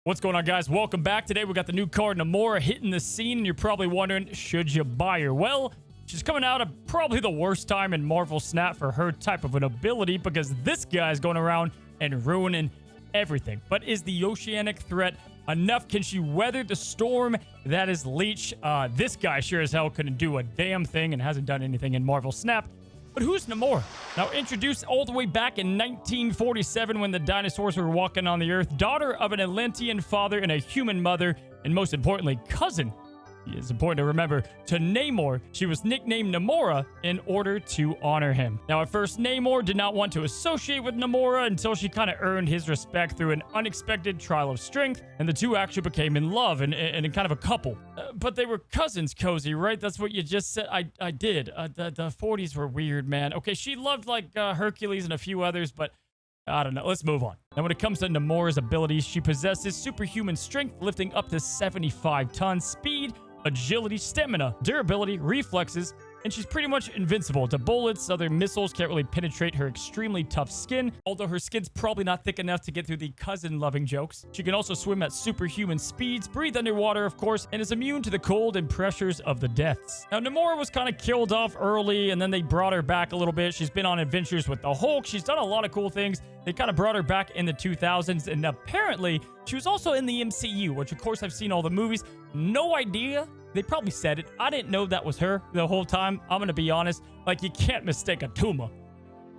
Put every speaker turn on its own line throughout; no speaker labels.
What's going on, guys? Welcome back. Today we got the new card Namora hitting the scene, and you're probably wondering, should you buy her? Well, she's coming out at probably the worst time in Marvel Snap for her type of an ability, because this guy's going around and ruining everything. But is the Oceanic threat enough? Can she weather the storm that is Leech? This guy sure as hell couldn't do a damn thing and hasn't done anything in Marvel Snap. But who's Namora? Now, introduced all the way back in 1947 when the dinosaurs were walking on the Earth, daughter of an Atlantean father and a human mother, and most importantly, cousin. It's important to remember, to Namor. She was nicknamed Namora in order to honor him. Now, at first, Namor did not want to associate with Namora until she kind of earned his respect through an unexpected trial of strength, and the two actually became in love and kind of a couple. But they were cousins, Cozy, right? That's what you just said. I did. The 40s were weird, man. Okay, she loved, like, Hercules and a few others, but I don't know. Let's move on. Now, when it comes to Namora's abilities, she possesses superhuman strength, lifting up to 75 tons, speed, agility, stamina, durability, reflexes, and she's pretty much invincible to bullets. Other missiles can't really penetrate her extremely tough skin, although her skin's probably not thick enough to get through the cousin-loving jokes. She can also swim at superhuman speeds, breathe underwater, of course, and is immune to the cold and pressures of the depths. Now, Namora was kind of killed off early, and then they brought her back a little bit. She's been on adventures with the Hulk. She's done a lot of cool things. They kind of brought her back in the 2000s, and apparently, she was also in the MCU, which, of course, I've seen all the movies. No idea. They probably said it. I didn't know that was her the whole time. I'm going to be honest. Like, you can't mistake a Tuma.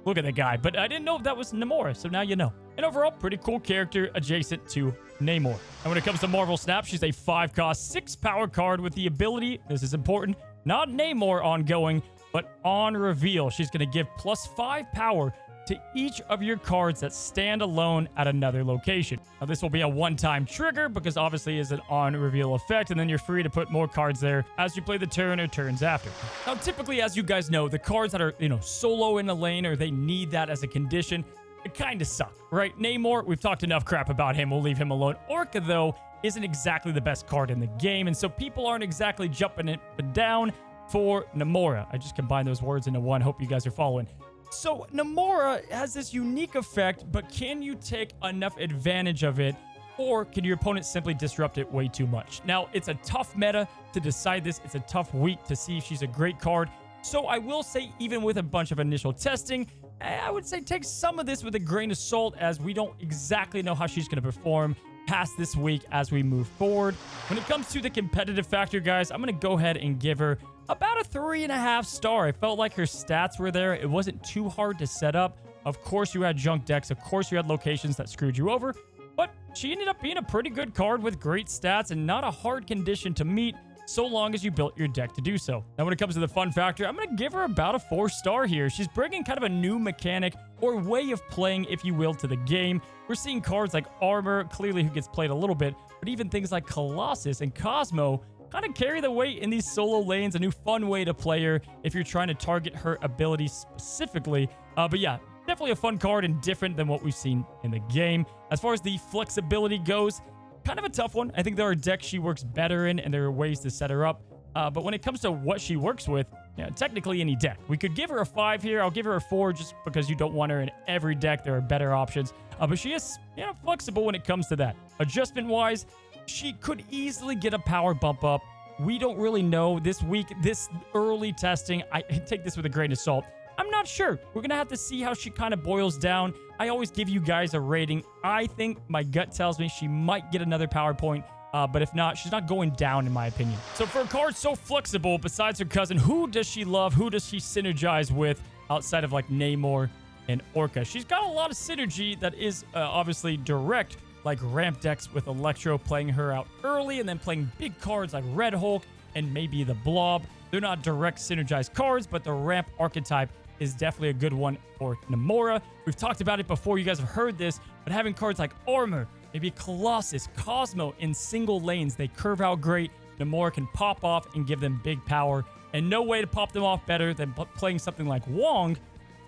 Look at the guy. But I didn't know that was Namora, so now you know. And overall, pretty cool character adjacent to Namor. And when it comes to Marvel Snap, she's a 5-cost, 6-power card with the ability, this is important, not Namor ongoing, but on reveal. She's going to give +5 power to each of your cards that stand alone at another location. Now, this will be a one-time trigger because obviously it's an on-reveal effect, and then you're free to put more cards there as you play the turn or turns after. Now, typically, as you guys know, the cards that are, solo in a lane or they need that as a condition, it kind of suck, right? Namor, we've talked enough crap about him. We'll leave him alone. Orca, though, isn't exactly the best card in the game, and so people aren't exactly jumping it down for Namora. I just combined those words into one. Hope you guys are following. So, Namora has this unique effect, but can you take enough advantage of it, or can your opponent simply disrupt it way too much? Now, it's a tough meta to decide this. It's a tough week to see if she's a great card. So, I will say, even with a bunch of initial testing, I would say take some of this with a grain of salt, as we don't exactly know how she's going to perform past this week as we move forward. When it comes to the competitive factor, guys, I'm going to go ahead and give her about a 3.5 star. I felt like her stats were there. It wasn't too hard to set up. Of course, you had junk decks. Of course, you had locations that screwed you over. But she ended up being a pretty good card with great stats and not a hard condition to meet, so long as you built your deck to do so. Now, when it comes to the fun factor, I'm going to give her about a 4 star here. She's bringing kind of a new mechanic or way of playing, if you will, to the game. We're seeing cards like Armor, clearly who gets played a little bit, but even things like Colossus and Cosmo kind of carry the weight in these solo lanes, a new fun way to play her if you're trying to target her ability specifically. But yeah, definitely a fun card and different than what we've seen in the game. As far as the flexibility goes, kind of a tough one. I think there are decks she works better in, and there are ways to set her up. But when it comes to what she works with, technically any deck. We could give her a 5 here. I'll give her a 4 just because you don't want her in every deck. There are better options. But she is flexible when it comes to that. Adjustment-wise, she could easily get a power bump up. We don't really know this week, this early testing. I take this with a grain of salt. I'm not sure. We're going to have to see how she kind of boils down. I always give you guys a rating. I think my gut tells me she might get another power point. But if not, she's not going down, in my opinion. So for a card so flexible, besides her cousin, who does she love? Who does she synergize with outside of like Namor and Orca? She's got a lot of synergy that is obviously direct, like ramp decks with Electro playing her out early and then playing big cards like Red Hulk and maybe the Blob. They're not direct synergized cards, but the ramp archetype is definitely a good one for Namora. We've talked about it before. You guys have heard this, but having cards like Armor, maybe Colossus, Cosmo in single lanes, they curve out great. Namora can pop off and give them big power, and no way to pop them off better than playing something like Wong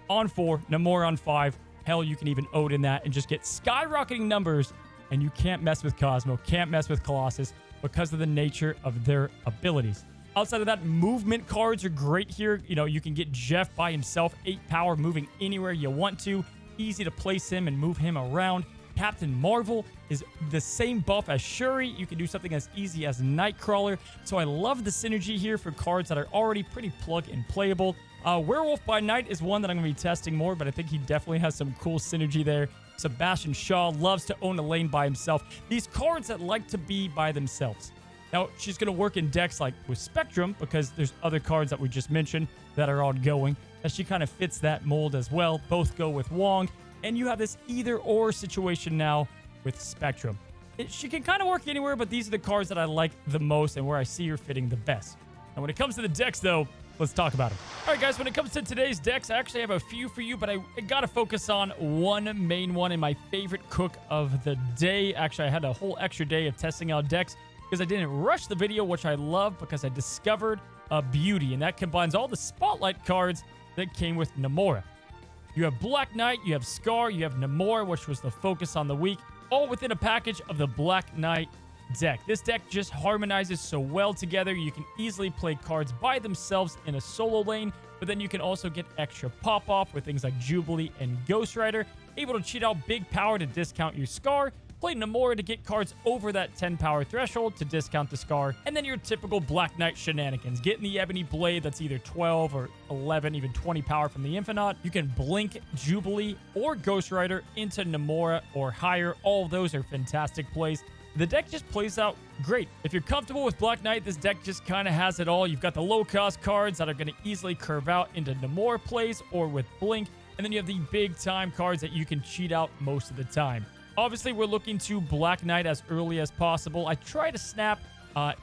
on 4, Namora on 5. Hell, you can even Odin that and just get skyrocketing numbers, and you can't mess with Cosmo, can't mess with Colossus because of the nature of their abilities. Outside of that, movement cards are great here. You can get Jeff by himself, 8 power, moving anywhere you want to. Easy to place him and move him around. Captain Marvel is the same buff as Shuri. You can do something as easy as Nightcrawler. So I love the synergy here for cards that are already pretty plug and playable. Werewolf by Night is one that I'm going to be testing more, but I think he definitely has some cool synergy there. Sebastian Shaw loves to own a lane by himself. These cards that like to be by themselves. Now, she's going to work in decks like with Spectrum because there's other cards that we just mentioned that are ongoing. And she kind of fits that mold as well. Both go with Wong. And you have this either-or situation now with Spectrum. She can kind of work anywhere, but these are the cards that I like the most and where I see her fitting the best. Now, when it comes to the decks, though, let's talk about them. All right, guys, when it comes to today's decks, I actually have a few for you, but I got to focus on one main one and my favorite cook of the day. Actually, I had a whole extra day of testing out decks because I didn't rush the video, which I love because I discovered a beauty, and that combines all the Spotlight cards that came with Namora. You have Black Knight, you have Scar, you have Namora, which was the focus on the week, all within a package of the Black Knight deck. This deck just harmonizes so well together. You can easily play cards by themselves in a solo lane, but then you can also get extra pop-off with things like Jubilee and Ghost Rider, able to cheat out big power to discount your Scar, play Namora to get cards over that 10 power threshold to discount the Scar, and then your typical Black Knight shenanigans. Getting the Ebony Blade that's either 12 or 11, even 20 power from the Infinite. You can blink Jubilee or Ghost Rider into Namora or higher. All of those are fantastic plays. The deck just plays out great. If you're comfortable with Black Knight, this deck just kind of has it all. You've got the low-cost cards that are going to easily curve out into Namora plays or with blink, and then you have the big-time cards that you can cheat out most of the time. Obviously, we're looking to Black Knight as early as possible. I try to snap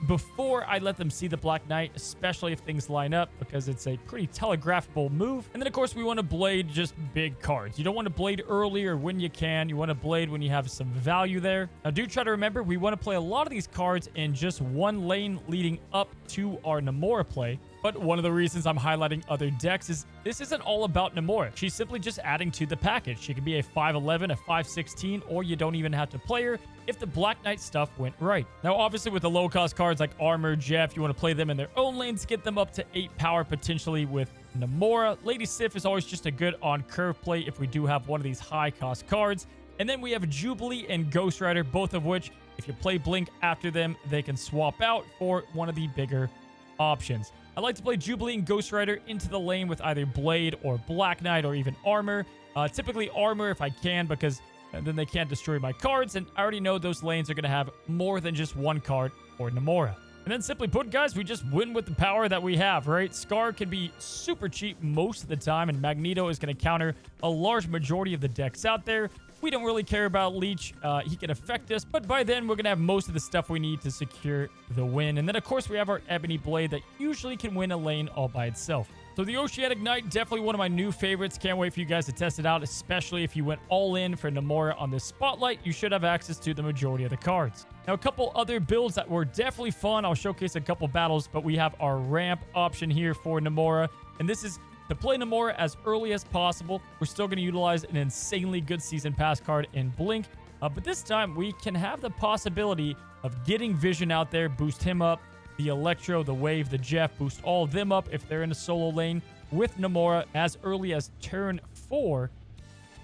before I let them see the Black Knight, especially if things line up, because it's a pretty telegraphable move. And then, of course, we want to blade just big cards. You don't want to blade early or when you can. You want to blade when you have some value there. Now, do try to remember, we want to play a lot of these cards in just one lane leading up to our Namora play. But one of the reasons I'm highlighting other decks is this isn't all about Namora. She's simply just adding to the package. She can be a 5'11", a 5'16", or you don't even have to play her if the Black Knight stuff went right. Now, obviously, with the low-cost cards like Armor, Jeff, you want to play them in their own lanes, get them up to 8 power potentially with Namora. Lady Sif is always just a good on-curve play if we do have one of these high-cost cards. And then we have Jubilee and Ghost Rider, both of which, if you play Blink after them, they can swap out for one of the bigger options. I like to play Jubilee and Ghost Rider into the lane with either Blade or Black Knight or even Armor. Typically Armor if I can, because then they can't destroy my cards, and I already know those lanes are going to have more than just one card or Namora. And then simply put, guys, we just win with the power that we have, right? Scar can be super cheap most of the time, and Magneto is going to counter a large majority of the decks out there. We don't really care about Leech. He can affect us, but by then, we're going to have most of the stuff we need to secure the win. And then, of course, we have our Ebony Blade that usually can win a lane all by itself. So the Oceanic Knight, definitely one of my new favorites. Can't wait for you guys to test it out, especially if you went all in for Namora on this Spotlight. You should have access to the majority of the cards. Now, a couple other builds that were definitely fun. I'll showcase a couple battles, but we have our ramp option here for Namora, and this is to play Namora as early as possible. We're still going to utilize an insanely good Season Pass card in Blink, but this time we can have the possibility of getting Vision out there, boost him up, the Electro, the Wave, the Jeff, boost all of them up if they're in a solo lane with Namora as early as turn 4.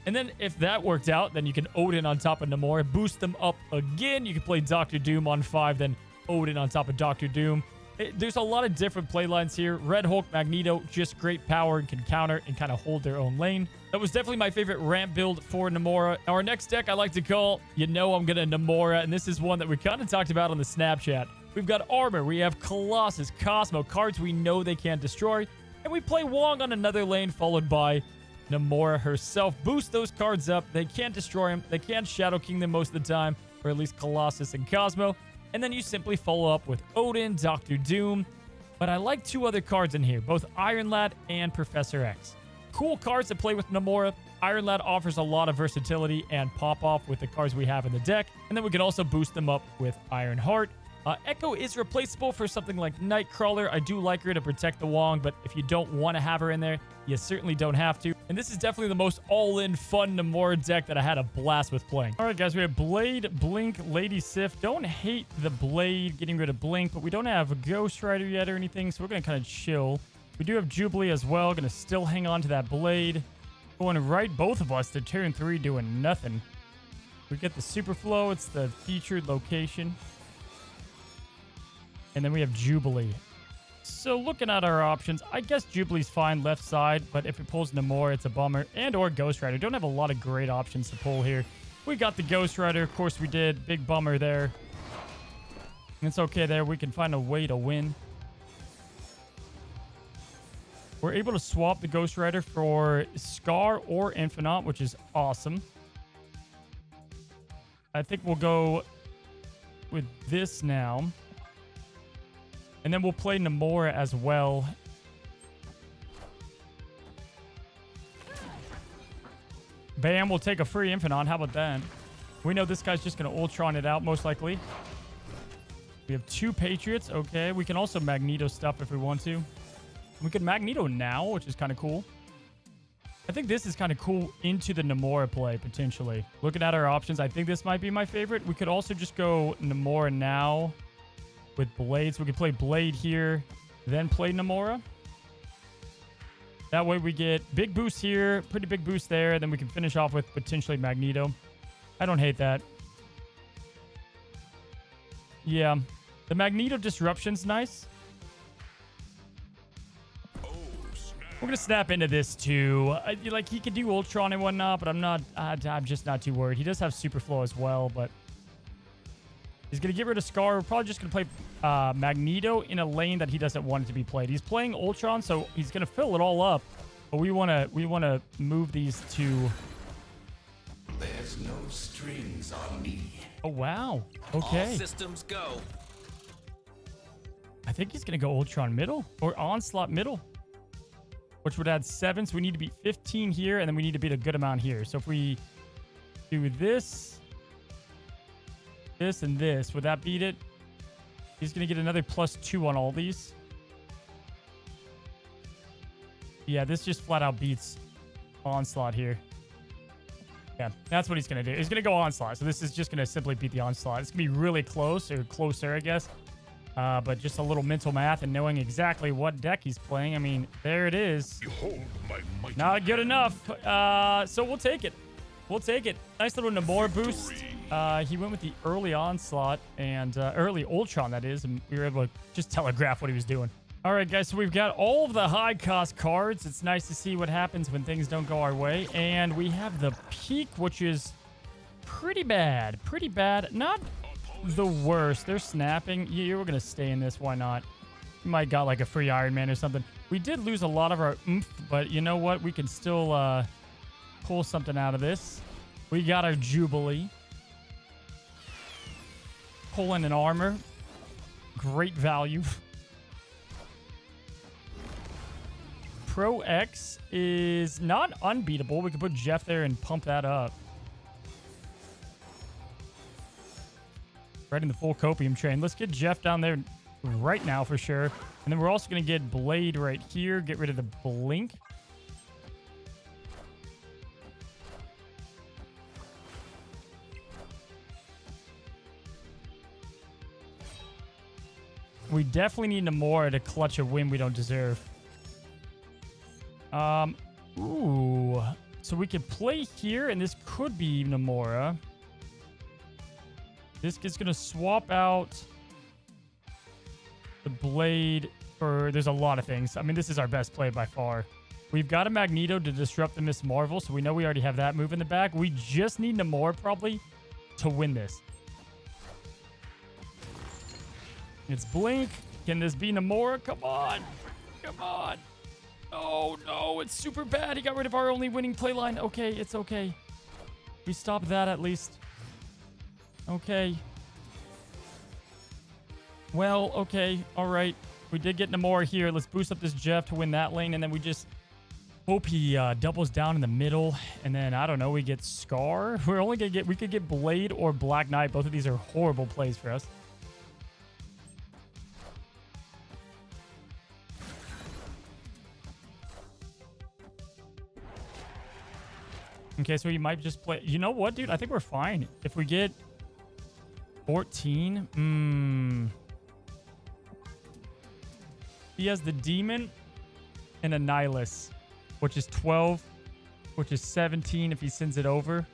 And then if that worked out, then you can Odin on top of Namora, boost them up again. You can play Doctor Doom on 5, then Odin on top of Doctor Doom. There's a lot of different playlines here. Red Hulk, Magneto, just great power and can counter and kind of hold their own lane. That was definitely my favorite ramp build for Namora. Our next deck I like to call, You Know I'm Gonna Namora, and this is one that we kind of talked about on the Snapchat. We've got Armor, we have Colossus, Cosmo, cards we know they can't destroy, and we play Wong on another lane followed by Namora herself. Boost those cards up. They can't destroy them. They can't Shadow King them most of the time, or at least Colossus and Cosmo. And then you simply follow up with Odin, Doctor Doom. But I like two other cards in here, both Iron Lad and Professor X. Cool cards to play with Namora. Iron Lad offers a lot of versatility and pop-off with the cards we have in the deck. And then we can also boost them up with Iron Heart. Echo is replaceable for something like Nightcrawler. I do like her to protect the Wong, but if you don't want to have her in there, you certainly don't have to. And this is definitely the most all-in fun Namora deck that I had a blast with playing. All right, guys, we have Blade, Blink, Lady Sif. Don't hate the Blade, getting rid of Blink, but we don't have a Ghost Rider yet or anything, so we're going to kind of chill. We do have Jubilee as well. Going to still hang on to that Blade. Going right, both of us, to turn 3, doing nothing. We get the Superflow. It's the featured location. And then we have Jubilee. So looking at our options, I guess Jubilee's fine left side, but if it pulls Namora, it's a bummer. And or Ghost Rider. Don't have a lot of great options to pull here. We got the Ghost Rider. Of course we did. Big bummer there. It's okay there. We can find a way to win. We're able to swap the Ghost Rider for Scar or Infinite, which is awesome. I think we'll go with this now. And then we'll play Namora as well. Bam, we'll take a free Infinite. How about that? We know this guy's just going to Ultron it out, most likely. We have 2 Patriots. Okay, we can also Magneto stuff if we want to. We could Magneto now, which is kind of cool. I think this is kind of cool into the Namora play, potentially. Looking at our options, I think this might be my favorite. We could also just go Namora now with Blades. We could play Blade here, then play Namora. That way we get big boost here, pretty big boost there, then we can finish off with potentially Magneto. I don't hate that. Yeah, the Magneto disruption's nice. We're gonna snap into this too. Like he could do Ultron and whatnot, but I'm just not too worried. He does have Superflow as well, but he's gonna get rid of Scar. We're probably just gonna play Magneto in a lane that he doesn't want it to be played. He's playing Ultron, so he's gonna fill it all up. But we wanna move these to.
There's no strings on me.
Oh wow. Okay.
All systems go.
I think he's gonna go Ultron middle or Onslaught middle, which would add 7. So we need to beat 15 here, and then we need to beat a good amount here. So if we do this, this, and this, would that beat it? He's going to get another +2 on all these. Yeah, this just flat out beats Onslaught here. Yeah, that's what he's going to do. He's going to go Onslaught. So this is just going to simply beat the Onslaught. It's going to be really close, or closer, I guess. But just a little mental math and knowing exactly what deck he's playing. I mean, there it is.
Behold my mighty
Not good enough. So we'll take it. We'll take it. Nice little Namora boost. He went with the early Onslaught and early Ultron, that is. And we were able to just telegraph what he was doing. All right, guys. So we've got all of the high-cost cards. It's nice to see what happens when things don't go our way. And we have the Peak, which is pretty bad. Pretty bad. Not the worst. They're snapping. Yeah, we're gonna stay in this. Why not? We might got like a free Iron Man or something. We did lose a lot of our oomph, but you know what? We can still pull something out of this. We got our Jubilee. Pulling an armor. Great value. Pro X is not unbeatable. We can put Jeff there and pump that up. Right in the full copium train. Let's get Jeff down there right now for sure. And then we're also going to get Blade right here. Get rid of the Blink. We definitely need Namora to clutch a win we don't deserve. Ooh. So we could play here, and this could be Namora. This is going to swap out the Blade for... There's a lot of things. I mean, this is our best play by far. We've got a Magneto to disrupt the Miss Marvel, so we know we already have that move in the back. We just need Namora, probably, to win this. It's Blink. Can this be Namora? Come on. Come on. Oh, no. It's super bad. He got rid of our only winning play line. Okay, it's okay. We stopped that at least. Okay. Well, okay. All right. We did get Namora here. Let's boost up this Jeff to win that lane, and then we just hope he doubles down in the middle, and then, I don't know, we get Scar. We're only going to get... We could get Blade or Black Knight. Both of these are horrible plays for us. Okay, so he might just play... You know what, dude? I think we're fine. If we get 14... He has the Demon and a Nihilus, which is 12, which is 17 if he sends it over.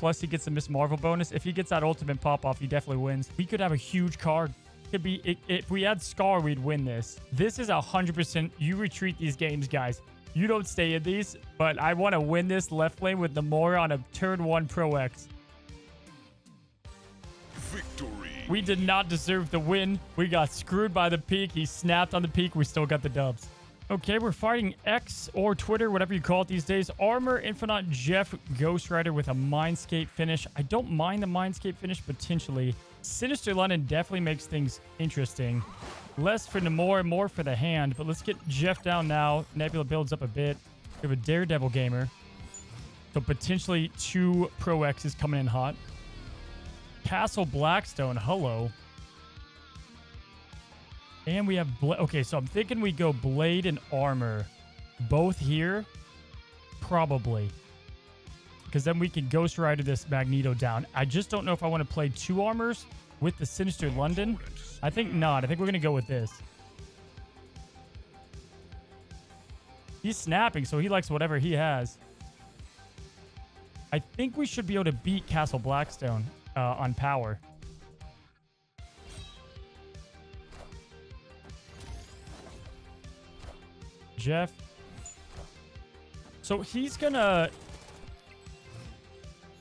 plus he gets the Miss Marvel bonus. If he gets that ultimate pop-off, he definitely wins. We could have a huge card. Could be, if we had Scar, we'd win this. This is 100%. You retreat these games, guys. You don't stay in these, but I want to win this left lane with Namora on a turn 1 Pro X.
Victory.
We did not deserve the win. We got screwed by the peak. He snapped on the peak. We still got the dubs. Okay, we're fighting X or Twitter, whatever you call it these days. Armor, Infinite, Jeff, Ghost Rider with a Mindscape finish. I don't mind the Mindscape finish, potentially. Sinister London definitely makes things interesting. Less for Namora, more for the hand. But let's get Jeff down now. Nebula builds up a bit. We have a Daredevil gamer. So potentially 2 Pro X's coming in hot. Castle Blackstone, hello. And we have... Okay, so I'm thinking we go Blade and Armor. Both here? Probably. Because then we can Ghost Rider this Magneto down. I just don't know if I want to play 2 armors with the Sinister London. I think not. I think we're going to go with this. He's snapping, so he likes whatever he has. I think we should be able to beat Castle Blackstone on power. Jeff. So he's gonna...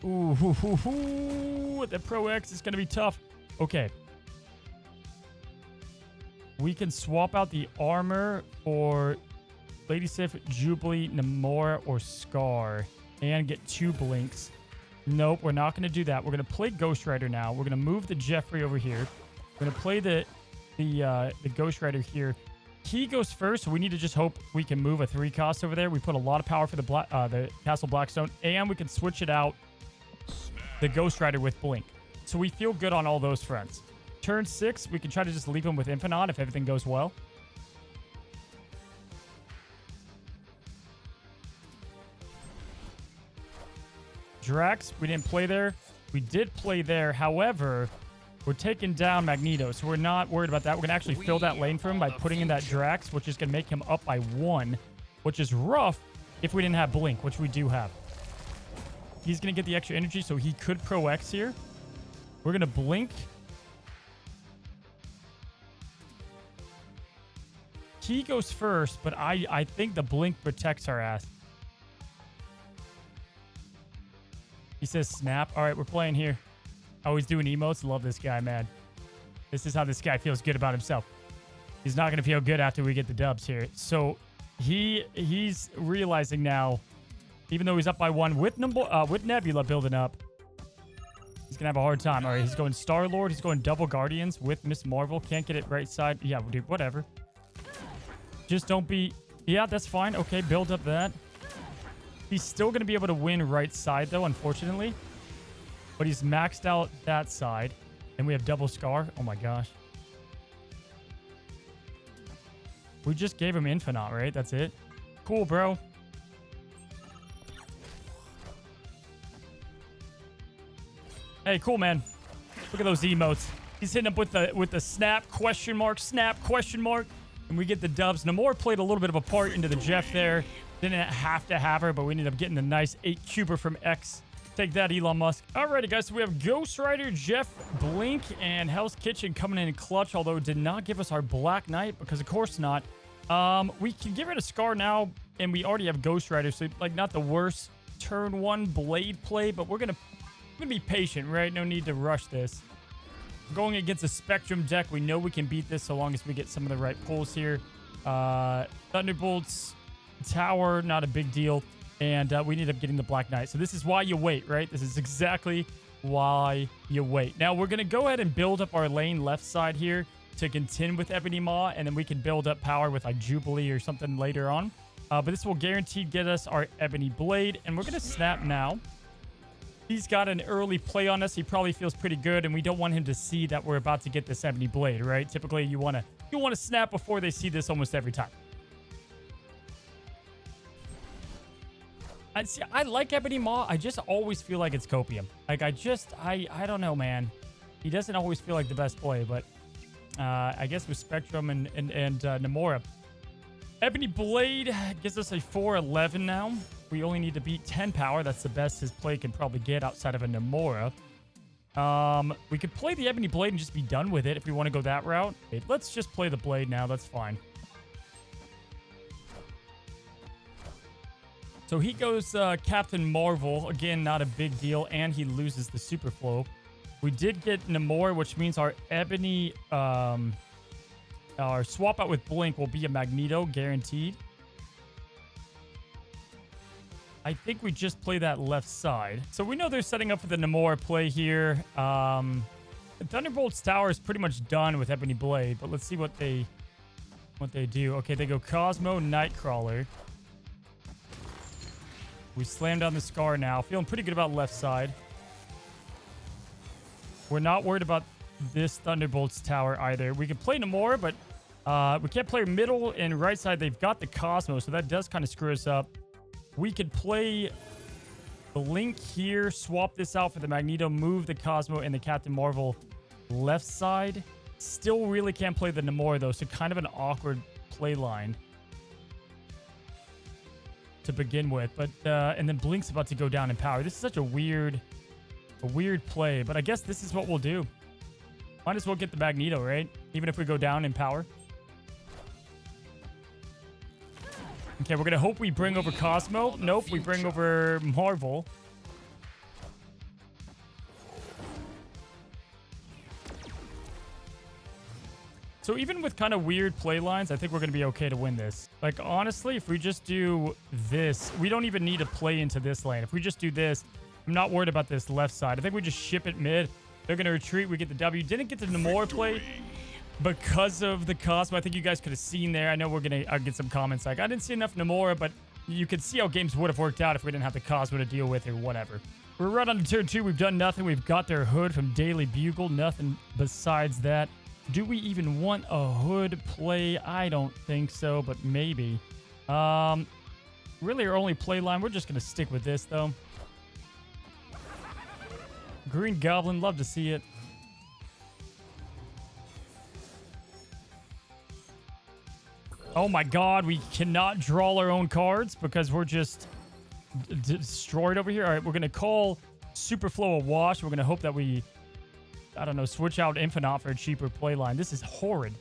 Ooh, the Pro X is gonna be tough. Okay. We can swap out the armor for Lady Sif, Jubilee, Namora, or Scar. And get 2 blinks. Nope, we're not gonna do that. We're gonna play Ghost Rider now. We're gonna move the Jeffrey over here. We're gonna play the Ghost Rider here. He goes first, so we need to just hope we can move a 3 cost over there. We put a lot of power for the Castle Blackstone, and we can switch it out the Ghost Rider with Blink. So we feel good on all those fronts. Turn 6, we can try to just leave him with Infinite if everything goes well. Drax, we didn't play there. We did play there. However, we're taking down Magneto, so we're not worried about that. We're going to actually fill that lane for him by putting in that Drax, which is going to make him up by 1, which is rough if we didn't have Blink, which we do have. He's going to get the extra energy, so he could Pro X here. We're going to Blink. He goes first, but I think the Blink protects our ass. He says snap. All right, we're playing here. Always doing emotes. Love this guy, man. This is how this guy feels good about himself. He's not going to feel good after we get the dubs here. So he's realizing now, even though he's up by 1 with Nebula building up, he's going to have a hard time. All right, he's going Star-Lord. He's going double Guardians with Miss Marvel. Can't get it right side. Yeah, dude, whatever. Just don't be... Yeah, that's fine. Okay, build up that. He's still going to be able to win right side, though, unfortunately. But he's maxed out that side. And we have double Scar. Oh, my gosh. We just gave him Infinite, right? That's it. Cool, bro. Hey, cool, man. Look at those emotes. He's hitting up with the snap, question mark, and we get the dubs. Namor played a little bit of a part into the Jeff there. Didn't have to have her, but we ended up getting the nice 8-cuber from X. Take that, Elon Musk. Alrighty, guys, so we have Ghost Rider, Jeff, Blink, and Hell's Kitchen coming in clutch, although it did not give us our Black Knight, because of course not. We can get rid of Scar now, and we already have Ghost Rider, so like not the worst turn 1 Blade play, but we're gonna be patient, right? No need to rush this. Going against a Spectrum deck, we know we can beat this so long as we get some of the right pulls here. Thunderbolts, Tower, not a big deal. And we ended up getting the Black Knight. So this is why you wait, right? This is exactly why you wait. Now, we're going to go ahead and build up our lane left side here to contend with Ebony Maw. And then we can build up power with like Jubilee or something later on. But this will guaranteed get us our Ebony Blade. And we're going to snap now. He's got an early play on us. He probably feels pretty good. And we don't want him to see that we're about to get this Ebony Blade, right? Typically, you want to snap before they see this almost every time. I like Ebony Maw. I just always feel like it's Copium. Like, I don't know, man. He doesn't always feel like the best play, but I guess with Spectrum and Namora. Ebony Blade gives us a 4-11 now. We only need to beat 10 power. That's the best his play can probably get outside of a Namora. We could play the Ebony Blade and just be done with it if we want to go that route. Okay, let's just play the Blade now. That's fine. So he goes Captain Marvel. Again, not a big deal. And he loses the Super Flow. We did get Namora, which means our Ebony... our swap out with Blink will be a Magneto, guaranteed. I think we just play that left side. So we know they're setting up for the Namora play here. Thunderbolt's tower is pretty much done with Ebony Blade, but let's see what they do. Okay, they go Cosmo, Nightcrawler. We slam down the Scar now. Feeling pretty good about left side. We're not worried about this Thunderbolt's tower either. We can play Namora, but we can't play middle and right side. They've got the Cosmo, so that does kind of screw us up. We could play Blink here, swap this out for the Magneto, move the Cosmo and the Captain Marvel left side. Still really can't play the Namora, though, so kind of an awkward play line to begin with. But and then Blink's about to go down in power. This is such a weird play, but I guess this is what we'll do. Might as well get the Magneto, right? Even if we go down in power. Okay, we're going to hope we bring over Cosmo. Nope, we bring over Marvel. So even with kind of weird play lines, I think we're going to be okay to win this. Like, honestly, if we just do this, we don't even need to play into this lane. If we just do this, I'm not worried about this left side. I think we just ship it mid. They're going to retreat. We get the W. Didn't get the Namora play because of the Cosmo. I think you guys could have seen there. I know we're going to get some comments like, I didn't see enough Namora, but you could see how games would have worked out if we didn't have the Cosmo to deal with or whatever. We're right on to turn 2. We've done nothing. We've got their hood from Daily Bugle. Nothing besides that. Do we even want a hood play? I don't think so, but maybe. Really our only play line. We're just going to stick with this, though. Green Goblin. Love to see it. Oh my god, we cannot draw our own cards because we're just destroyed over here. All right, we're going to call Superflow a wash. We're going to hope that we, I don't know, switch out Infinite for a cheaper play line. This is horrid.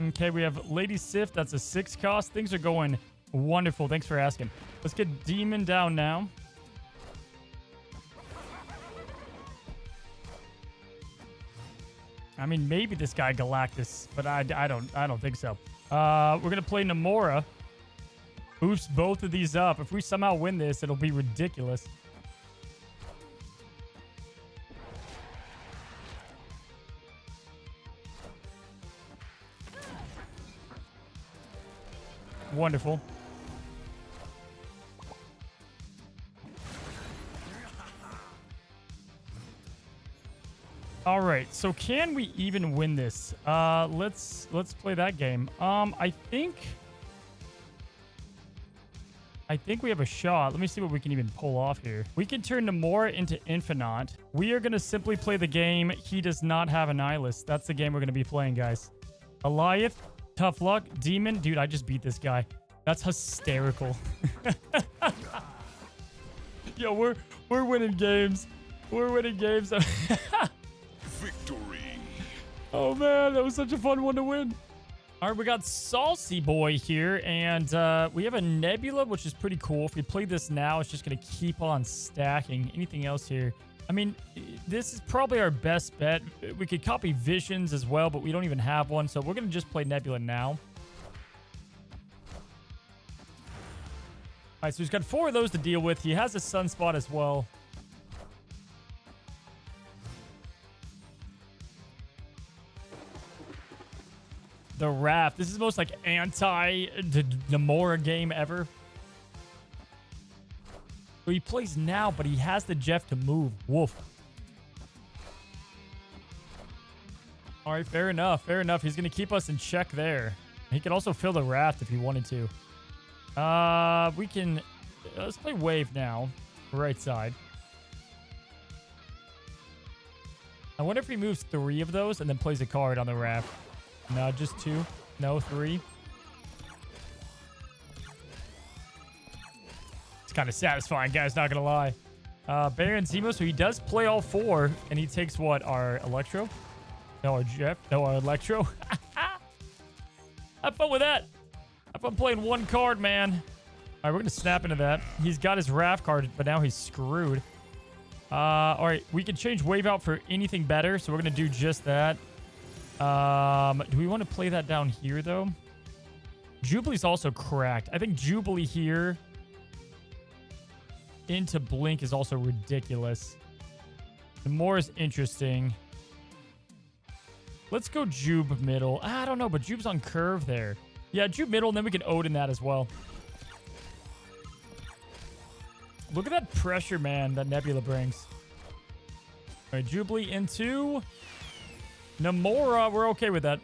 Okay, we have Lady Sif. That's a 6 cost. Things are going wonderful. Thanks for asking. Let's get Demon down now. I mean, maybe this guy Galactus, but I don't think so. We're gonna play Namora. Boost both of these up. If we somehow win this, it'll be ridiculous. Wonderful. All right, so can we even win this? Let's play that game. I think we have a shot. Let me see what we can even pull off here. We can turn Namora into Infinite. We are gonna simply play the game. He does not have an Nihilus. That's the game we're gonna be playing, guys. Goliath. Tough luck. Demon. Dude, I just beat this guy. That's hysterical. Yo, we're winning games. We're winning games.
Victory.
Oh, man. That was such a fun one to win. All right, we got Saucy Boy here, and we have a Nebula, which is pretty cool. If we play this now, it's just going to keep on stacking. Anything else here? I mean, this is probably our best bet. We could copy Visions as well, but we don't even have one, so we're going to just play Nebula now. All right, so he's got 4 of those to deal with. He has a Sunspot as well. The Raft. This is the most, like, anti-Namora game ever. So he plays now, but he has the Jeff to move. Woof. All right, fair enough. Fair enough. He's going to keep us in check there. He could also fill the Raft if he wanted to. We can let's play wave now. Right side. I wonder if he moves 3 of those and then plays a card on the raft. No, just 2. No, 3. It's kind of satisfying, guys, not gonna lie. Baron Zemo, so he does play all 4, and he takes what? Our Electro? No, our Jeff? No, our Electro? Have fun with that. Have fun playing 1 card, man. All right, we're gonna snap into that. He's got his raft card, but now he's screwed. All right, we can change wave out for anything better, so we're gonna do just that. Do we want to play that down here, though? Jubilee's also cracked. I think Jubilee here into Blink is also ridiculous. Namora's interesting. Let's go Jube middle. I don't know, but Jube's on curve there. Yeah, Jube middle, and then we can Odin that as well. Look at that pressure, man, that Nebula brings. All right, Jubilee into Namora. We're okay with that.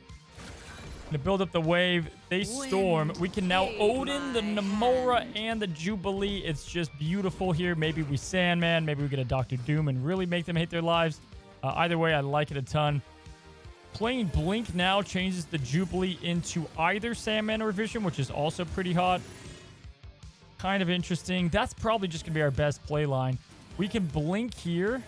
Gonna build up the wave. They storm. We can now Odin the Namora and the Jubilee. It's just beautiful here. Maybe we Sandman. Maybe we get a Doctor Doom and really make them hate their lives. Either way, I like it a ton. Playing Blink now changes the Jubilee into either Sandman or Vision, which is also pretty hot. Kind of interesting. That's probably just going to be our best play line. We can Blink here.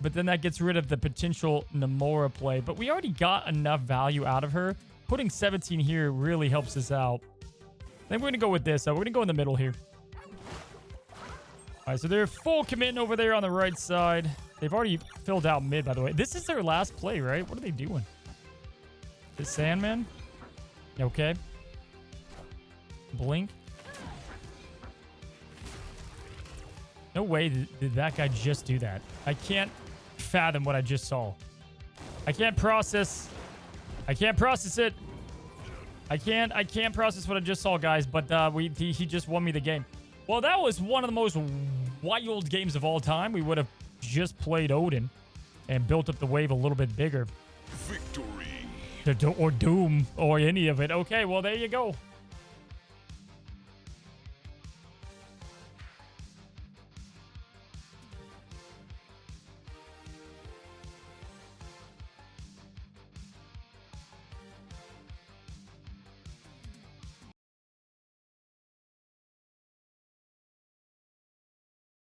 But then that gets rid of the potential Namora play. But we already got enough value out of her. Putting 17 here really helps us out. I think we're going to go with this. We're going to go in the middle here. All right, so they're full committing over there on the right side. They've already filled out mid, by the way. This is their last play, right? What are they doing? This Sandman? Okay. Blink. No way did that guy just do that. I can't fathom what I just saw. I can't process. I can't process it. I can't process what I just saw, guys. But he just won me the game. Well, that was one of the most wild games of all time. We would have just played Odin and built up the wave a little bit bigger.
Victory.
Or Doom or any of it. Okay, well, there you go.